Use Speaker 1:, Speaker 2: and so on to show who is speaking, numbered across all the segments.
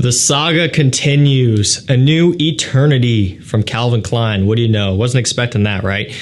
Speaker 1: The saga continues. A new eternity from Calvin Klein. What do you know? Wasn't expecting that, right?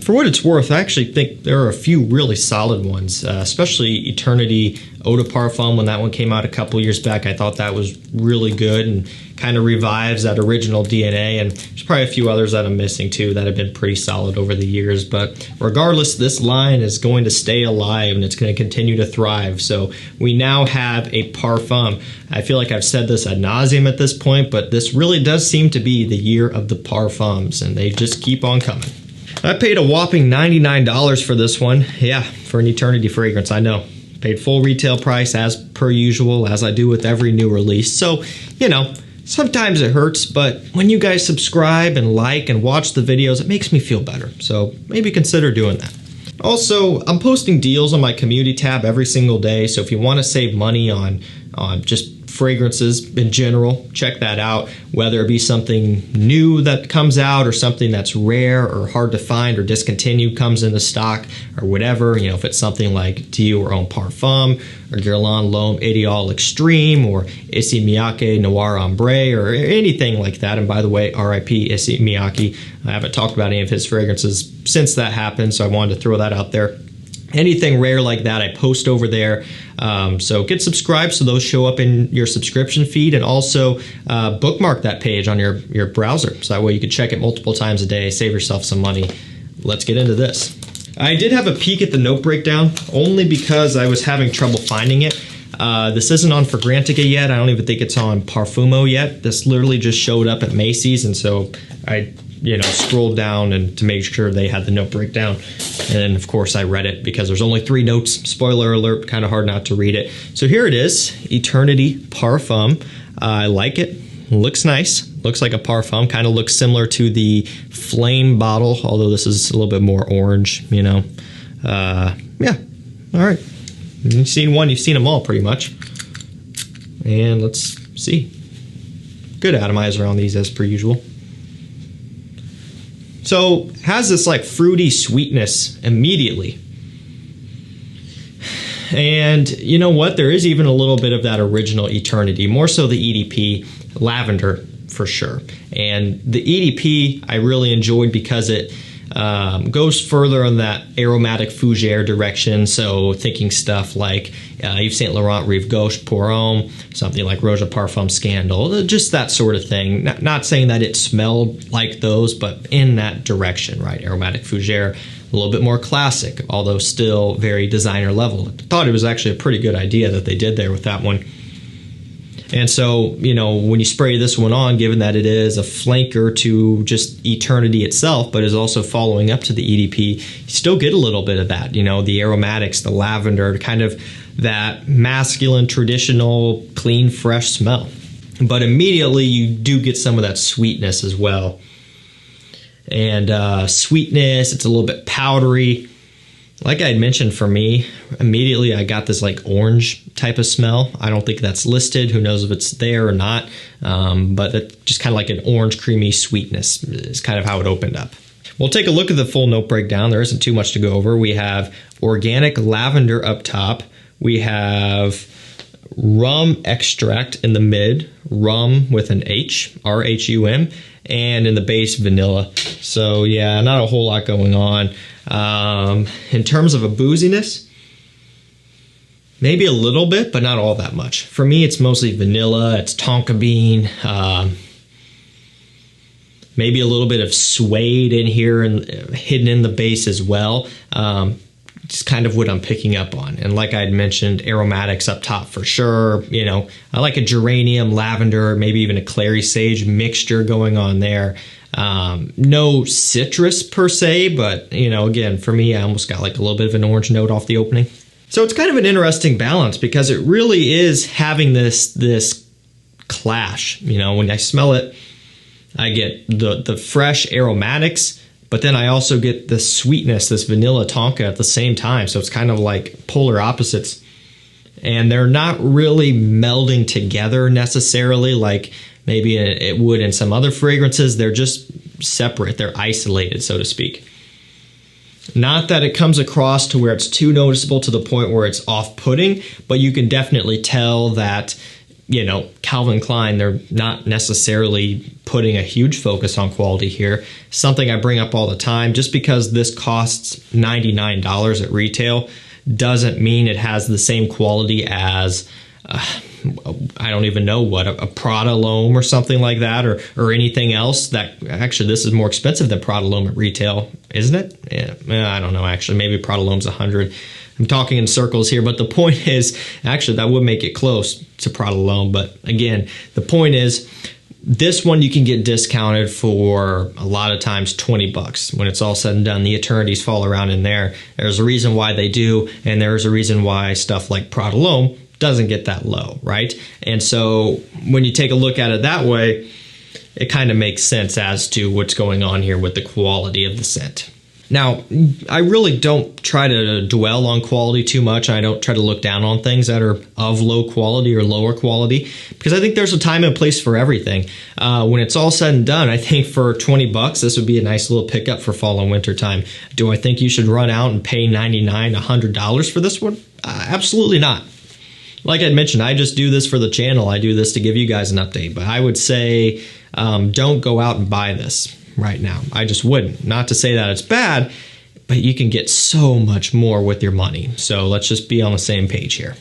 Speaker 1: For what it's worth, I actually think there are a few really solid ones, especially Eternity Eau de Parfum. When that one came out a couple years back, I thought that was really good and kind of revives that original DNA. And there's probably a few others that I'm missing too that have been pretty solid over the years. But regardless, this line is going to stay alive and it's going to continue to thrive. So we now have a Parfum. I feel like I've said this ad nauseum at this point, but this really does seem to be the year of the Parfums, and they just keep on coming. I paid a whopping $99 for this one. Yeah, for an Eternity fragrance, I know. Paid full retail price as per usual, as I do with every new release. So, you know, sometimes it hurts, but when you guys subscribe and like and watch the videos, it makes me feel better. So maybe consider doing that. Also, I'm posting deals on my community tab every single day. So if you want to save money on just fragrances in general, check that out. Whether it be something new that comes out or something that's rare or hard to find or discontinued comes into stock or whatever. You know, if it's something like Dior or Parfum or Guerlain L'Homme Ideal Extreme or Issey Miyake Noir Ombre or anything like that. And by the way, RIP Issey Miyake. I haven't talked about any of his fragrances since that happened, so I wanted to throw that out there. Anything rare like that, I post over there. So get subscribed so those show up in your subscription feed, and also bookmark that page on your browser. So that way you can check it multiple times a day, save yourself some money. Let's get into this. I did have a peek at the note breakdown only because I was having trouble finding it. This isn't on FRAGRANCEBUY.CA yet. I don't even think it's on Parfumo yet. This literally just showed up at Macy's, and so I scrolled down and to make sure they had the note breakdown. And then, of course, I read it because there's only 3 notes. Spoiler alert, kind of hard not to read it. So here it is, Eternity Parfum. I like it. Looks nice. Looks like a Parfum. Kind of looks similar to the Flame bottle, although this is a little bit more orange, you know. Yeah, all right. You've seen one, you've seen them all pretty much. And let's see. Good atomizer on these as per usual. So has this like fruity sweetness immediately. And you know what? There is even a little bit of that original Eternity, more so the EDP lavender for sure. And the EDP I really enjoyed because it goes further on that aromatic fougere direction. So thinking stuff like Yves Saint Laurent Rive Gauche Pour Homme, something like Roja Parfum Scandal, just that sort of thing. Not saying that it smelled like those, but in that direction, right? Aromatic fougere, a little bit more classic, although still very designer level. I thought it was actually a pretty good idea that they did there with that one. And so, you know, when you spray this one on, given that it is a flanker to just Eternity itself, but is also following up to the EDP, you still get a little bit of that, you know, the aromatics, the lavender, kind of that masculine, traditional, clean, fresh smell. But immediately you do get some of that sweetness as well. And sweetness, it's a little bit powdery. Like I had mentioned, for me, immediately I got this like orange type of smell. I don't think that's listed. Who knows if it's there or not. But it just kind of like an orange creamy sweetness is kind of how it opened up. We'll take a look at the full note breakdown. There isn't too much to go over. We have organic lavender up top. We have rum extract in the mid, rum with an H, R-H-U-M, and in the base vanilla. So yeah, not a whole lot going on. In terms of a booziness, maybe a little bit, but not all that much. For me, it's mostly vanilla, it's tonka bean, maybe a little bit of suede in here and hidden in the base as well. Just kind of what I'm picking up on. And like I had mentioned, aromatics up top for sure. You know, I like a geranium, lavender, maybe even a clary sage mixture going on there. No citrus per se, but you know, again, for me, I almost got like a little bit of an orange note off the opening. So it's kind of an interesting balance because it really is having this clash. You know, when I smell it, I get the fresh aromatics, but then I also get the sweetness, this vanilla tonka at the same time. So it's kind of like polar opposites. And they're not really melding together necessarily like maybe it would in some other fragrances. They're just separate. They're isolated, so to speak. Not that it comes across to where it's too noticeable to the point where it's off-putting, but you can definitely tell that Calvin Klein, they're not necessarily putting a huge focus on quality here. Something I bring up all the time, just because this costs $99 at retail doesn't mean it has the same quality as I don't even know what, a Prada L'Homme or something like that, or anything else. That actually, this is more expensive than Prada L'Homme at retail, isn't it? Yeah, I don't know, actually. Maybe Prada L'Homme's $100. I'm talking in circles here, but the point is, actually, that would make it close to Prada L'Homme. But again, the point is, this one you can get discounted for a lot of times $20. When it's all said and done, the eternities fall around in there. There's a reason why they do, and there's a reason why stuff like Prada L'Homme doesn't get that low, right? And so when you take a look at it that way, it kind of makes sense as to what's going on here with the quality of the scent. Now, I really don't try to dwell on quality too much. I don't try to look down on things that are of low quality or lower quality, because I think there's a time and place for everything. When it's all said and done, I think for $20, this would be a nice little pickup for fall and winter time. Do I think you should run out and pay $99, $100 for this one? Absolutely not. Like I mentioned, I just do this for the channel. I do this to give you guys an update. But I would say don't go out and buy this right now. I just wouldn't. Not to say that it's bad, but you can get so much more with your money. So let's just be on the same page here.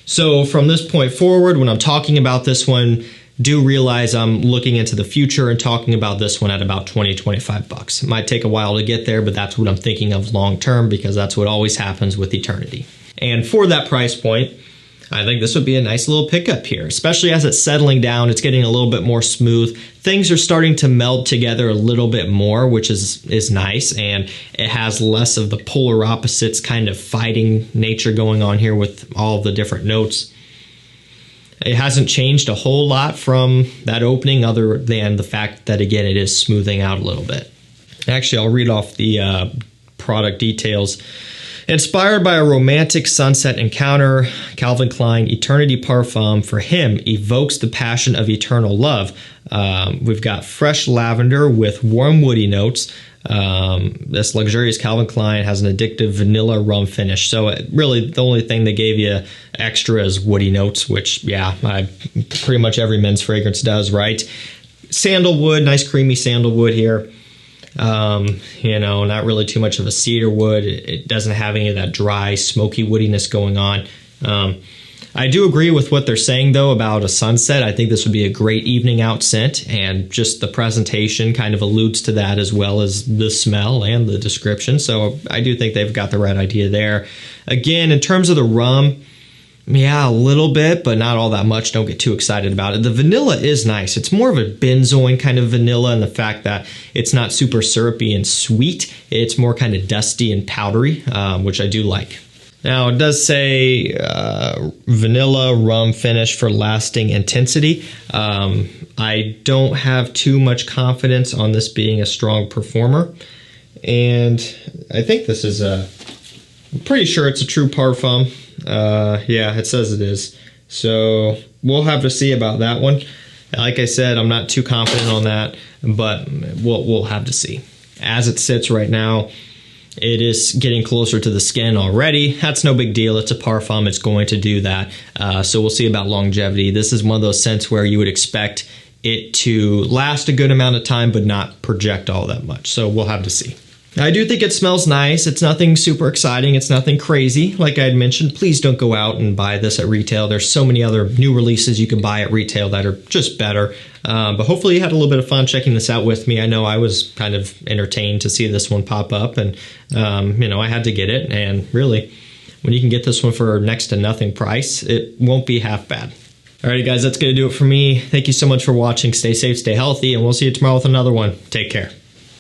Speaker 1: So from this point forward, when I'm talking about this one, do realize I'm looking into the future and talking about this one at about $20, $25. It might take a while to get there, but that's what I'm thinking of long term, because that's what always happens with eternity. And for that price point, I think this would be a nice little pickup here, especially as it's settling down. It's getting a little bit more smooth. Things are starting to meld together a little bit more, which is nice, and it has less of the polar opposites kind of fighting nature going on here with all the different notes. It hasn't changed a whole lot from that opening, other than the fact that, again, it is smoothing out a little bit. Actually, I'll read off the product details. Inspired by a romantic sunset encounter, Calvin Klein Eternity Parfum for him evokes the passion of eternal love. We've got fresh lavender with warm woody notes. This luxurious Calvin Klein has an addictive vanilla rum finish. So really the only thing they gave you extra is woody notes, which, yeah, pretty much every men's fragrance does, right? Sandalwood, nice creamy sandalwood here. Not really too much of a cedar wood. It doesn't have any of that dry, smoky woodiness going on. I do agree with what they're saying, though, about a sunset. I think this would be a great evening out scent, and just the presentation kind of alludes to that, as well as the smell and the description. So I do think they've got the right idea there. Again, in terms of the rum, yeah, a little bit, but not all that much. Don't get too excited about it. The vanilla is nice. It's more of a benzoin kind of vanilla, and the fact that it's not super syrupy and sweet. It's more kind of dusty and powdery, which I do like. Now, it does say vanilla rum finish for lasting intensity. I don't have too much confidence on this being a strong performer. And I think this is I'm pretty sure it's a true Parfum. Yeah, it says it is. So we'll have to see about that one. Like I said, I'm not too confident on that, but we'll have to see. As it sits right now, it is getting closer to the skin already. That's no big deal. It's a Parfum. It's going to do that. So we'll see about longevity. This is one of those scents where you would expect it to last a good amount of time, but not project all that much. So we'll have to see. I do think it smells nice. It's nothing super exciting. It's nothing crazy. Like I had mentioned, please don't go out and buy this at retail. There's so many other new releases you can buy at retail that are just better. But hopefully you had a little bit of fun checking this out with me. I know I was kind of entertained to see this one pop up, and I had to get it. And really, when you can get this one for next to nothing price, it won't be half bad. Alrighty guys, that's going to do it for me. Thank you so much for watching. Stay safe, stay healthy, and we'll see you tomorrow with another one. Take care.